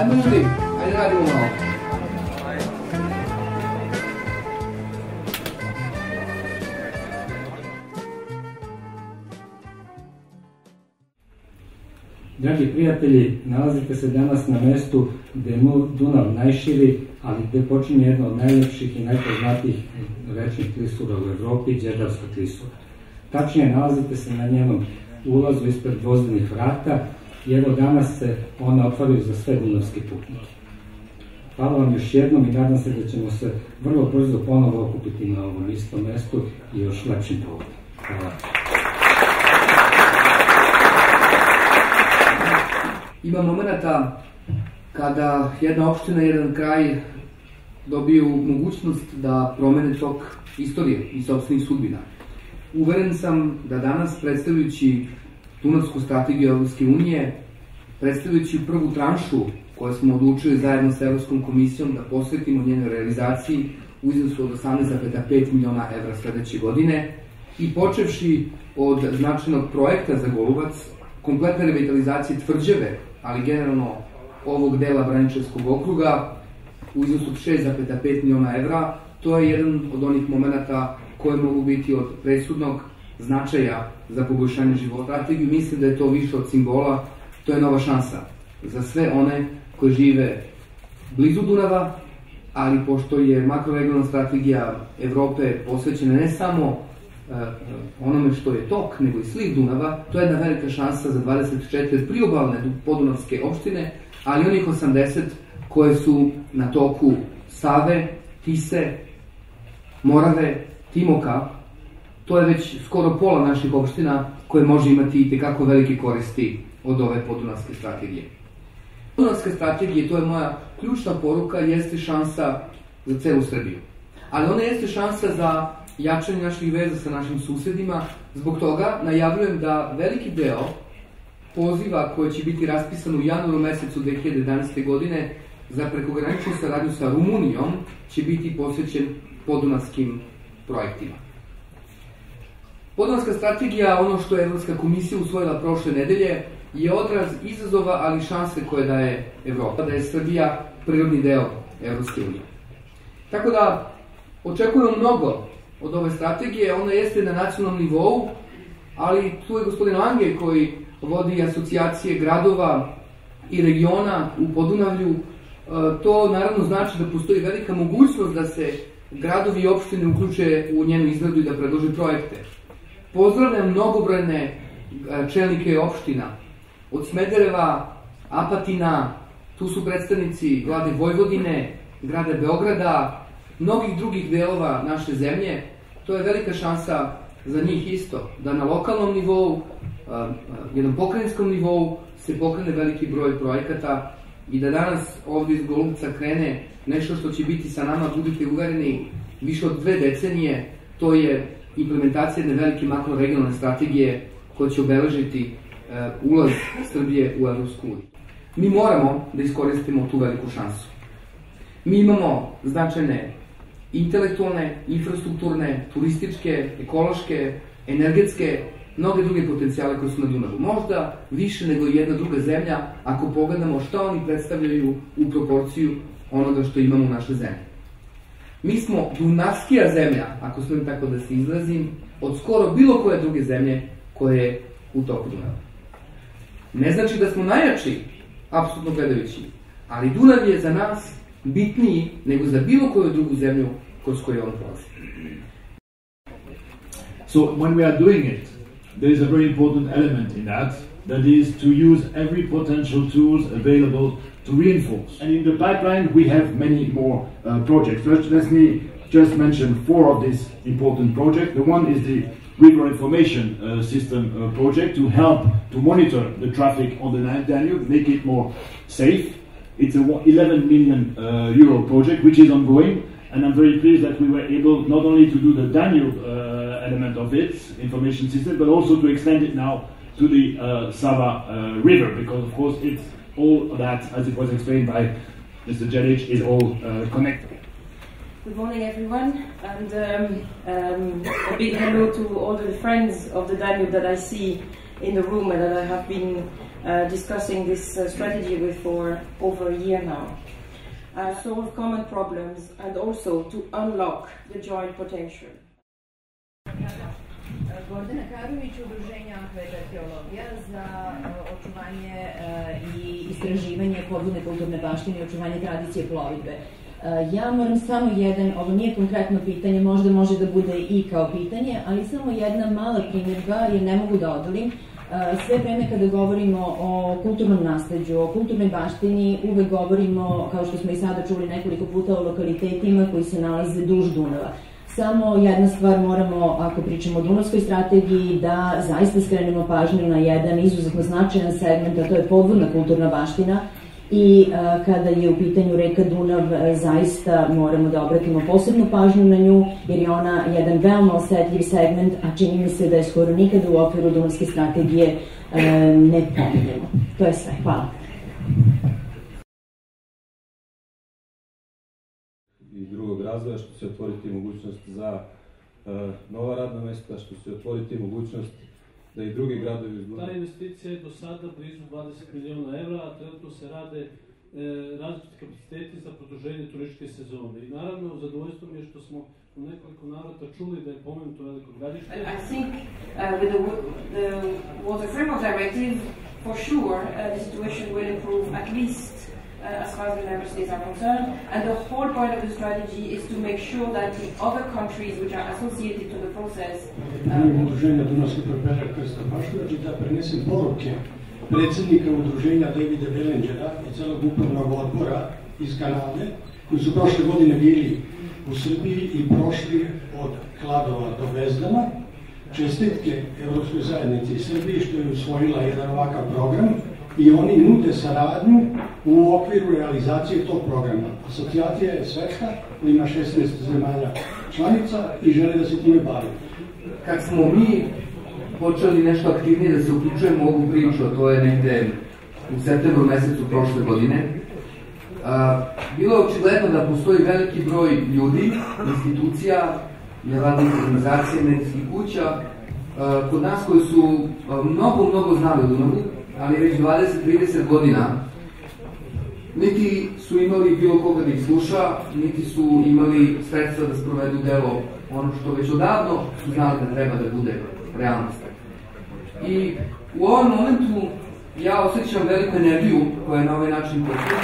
Ajmo ljudi, ajde radimo malo. Dragi prijatelji, nalazite se danas na mestu gde je Dunav najširi, ali gde počinje jedna od najljepših i najpoznatijih rečnih klisura u Evropi, Đerdapska klisura. Tačnije, nalazite se na njenom ulazu ispred gvozdenih vrata i evo danas se one otvaraju za sve dunavske putnike. Hvala vam još jednom i nadam se da ćemo se vrlo brzo ponovo okupiti na ovom istom mestu i još lepšim povodom. Hvala. Ima momenta kada jedna opština, jedan kraj dobiju mogućnost da promene tok istorije i sopstvenih sudbina. Uveren sam da danas, predstavljajući Dunavsku strategiju Evropske unije, predstavljajući prvu tranšu koju smo odlučili zajedno sa Evropskom komisijom da posvetimo njenoj realizaciji u iznosu od 18,5 miliona evra sledeće godine i počevši od značajnog projekta za Golubac, kompletna revitalizacija tvrđave, ali generalno ovog dela Braničevskog okruga u iznosu od 6,5 miliona evra, to je jedan od onih momenta koji mogu biti od presudnog značaja za poboljšanje života. Strategiju mislim da je to više od simbola, to je nova šansa za sve one koji žive blizu Dunava, ali pošto je makroregionalna strategija Evrope posvećena ne samo onome što je tok, nego i sliv Dunava, to je jedna velika šansa za 24 priobalne podunavske opštine, ali onih 80 koje su na toku Save, Tise, Morave, Timoka, to je već skoro pola naših opština koje može imati i tekako velike koristi od ove podunavske strategije. Podunavska strategija, to je moja ključna poruka, jeste šansa za celu Srbiju. Ali ona jeste šansa za jačanje naših veza sa našim susedima. Zbog toga najavljujem da veliki deo poziva koji će biti raspisan u januaru mesecu 2011. godine za prekograničnu saradnju sa Rumunijom će biti posvećen podunavskim projektima. Podunavska strategija, ono što je Evropska komisija usvojila prošle nedelje, je odraz izazova, ali šanse koje daje Evropa, da je Srbija prirodni deo Evropske unije. Tako da očekujemo mnogo od ove strategije, ona jeste na nacionalnom nivou, ali tu je gospodin Lange koji vodi asocijacije gradova i regiona u Podunavlju. To naravno znači da postoji velika mogućnost da se gradovi i opštine uključe u njenu izradu i da predlože projekte. Pozdravljam mnogobrojne čelnike opština, od Smedereva, Apatina, tu su predstavnici vlade Vojvodine, grada Beograda, mnogih drugih delova naše zemlje. To je velika šansa za njih isto, da na lokalnom nivou, jednom pokrajinskom nivou se pokrene veliki broj projekata i da danas ovde iz Golubca krene nešto što će biti sa nama, budite uvereni, više od 2 decenije, to je implementacija jedne velike makroregionalne strategije koja će obeležiti ulaz Srbije u Evropsku uniju. Mi moramo da iskoristimo tu veliku šansu. Mi imamo značajne intelektualne, infrastrukturne, turističke, ekološke, energetske, mnoge druge potencijale koje su na Dunavu. Možda više nego jedna druga zemlja ako pogledamo šta oni predstavljaju u proporciju onoga što imamo u našoj zemlji. Mi smo dunavskija zemlja, ako smijem tako da se izrazim, od skoro bilo koje druge zemlje koje je u toku Dunava. Ne znači da smo najjači, apsolutno gledajući, ali Dunav je za nas bitniji nego za bilo koju drugu zemlju kroz koju on prolazi. So when we are doing it, there is a very important element in that is to use every potential tools available to reinforce. And in the pipeline we have many more projects. Let me just mention 4 of these important projects. The one is the river information system project to help to monitor the traffic on the Danube, make it more safe. It's a 11 million euro project which is ongoing, and I'm very pleased that we were able not only to do the Danube element of its information system, but also to extend it now to the Sava river, because of course it's all that, as it was explained by Mr. Jelic, is all connected. Good morning everyone, and a big hello to all the friends of the Danube that I see in the room and that I have been discussing this strategy for over a year now. Solve common problems and also to unlock the joint potential. Gordana Karović, Udruženja Arheologija za očuvanje i istraživanje podvodne kulturne baštine i očuvanje tradicije plovidbe. Ja moram samo ovo nije konkretno pitanje, možda može da bude i kao pitanje, ali samo jedna mala primjedba jer ne mogu da odolim. Sve vreme kada govorimo o kulturnom nasleđu, o kulturnoj baštini, uvek govorimo, kao što smo i sada čuli nekoliko puta, o lokalitetima koji se nalaze duž Dunava. Samo jedna stvar moramo, ako pričamo o Dunavskoj strategiji, da zaista skrenemo pažnju na jedan izuzetno značajan segment, a to je podvodna kulturna baština. I kada je u pitanju reka Dunav, zaista moramo da obratimo posebnu pažnju na nju, jer je ona jedan veoma osetljiv segment, a čini mi se da je skoro nikada u okviru Dunavske strategije ne pominjemo. To je sve. Hvala. I drugog razvoja, što će otvoriti mogućnost za nova radna mesta, što će otvoriti mogućnost da i drugi gradovi izgledaju. Ta investicija je do sada blizu 20 miliona evra, a trenutno se rade različiti kapaciteti za produženje turističke sezone. I naravno, zadovoljstvo mi je što smo u nekoliko navrata čuli da je pomenuto Veliko Gradište. I think with the Water Framework Directive, for sure, the situation will improve at least as far as the member states are concerned, and the whole point of the strategy is to make sure that the other countries which are associated to the process Udruženja Dunavski propeller Krsta Paštović da prenesem poruke predsjednika udruženja Davida Belengera i celog upravnog odbora iz Kanade, koji su prošle godine bili u Srbiji i prošli od Kladova do Bezdana. Čestitke Evropskoj zajednici i Srbiji što je usvojila jedan ovakav program i oni nude saradnju u okviru realizacije tog programa. Asocijacija je svetska, koja ima 16 zemalja članica i žele da se time bavi. Kad smo mi počeli nešto aktivnije da se uključujemo u ovu priču, a to je negde u septembru mesecu prošle godine, bilo je očigledno da postoji veliki broj ljudi, institucija, nevladnih organizacija, medijskih kuća, kod nas koji su mnogo znali o Dunavu, ali već 20-30 godina niti su imali bilo koga da ih sluša, niti su imali sredstva da sprovedu delo ono što već odavno su znali da treba da bude realnost. I u ovom momentu ja osjećam veliku energiju koja je na ovaj način potrebna.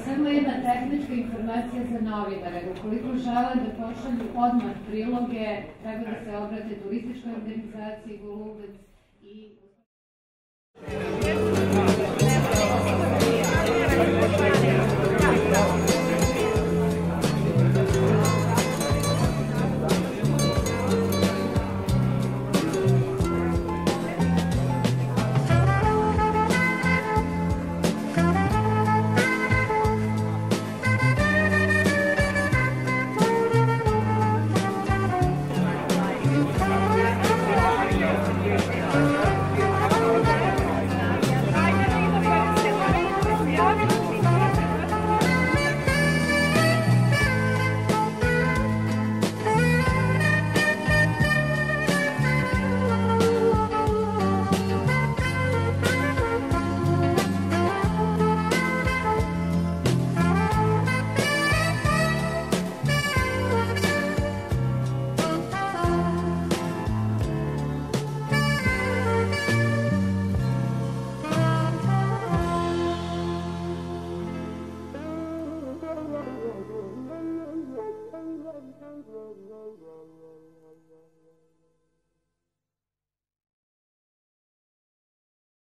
Samo jedna tehnička informacija za novinare. Ukoliko žele da pošalju odmah priloge, treba da se obrate turističkoj organizaciji Golubac i...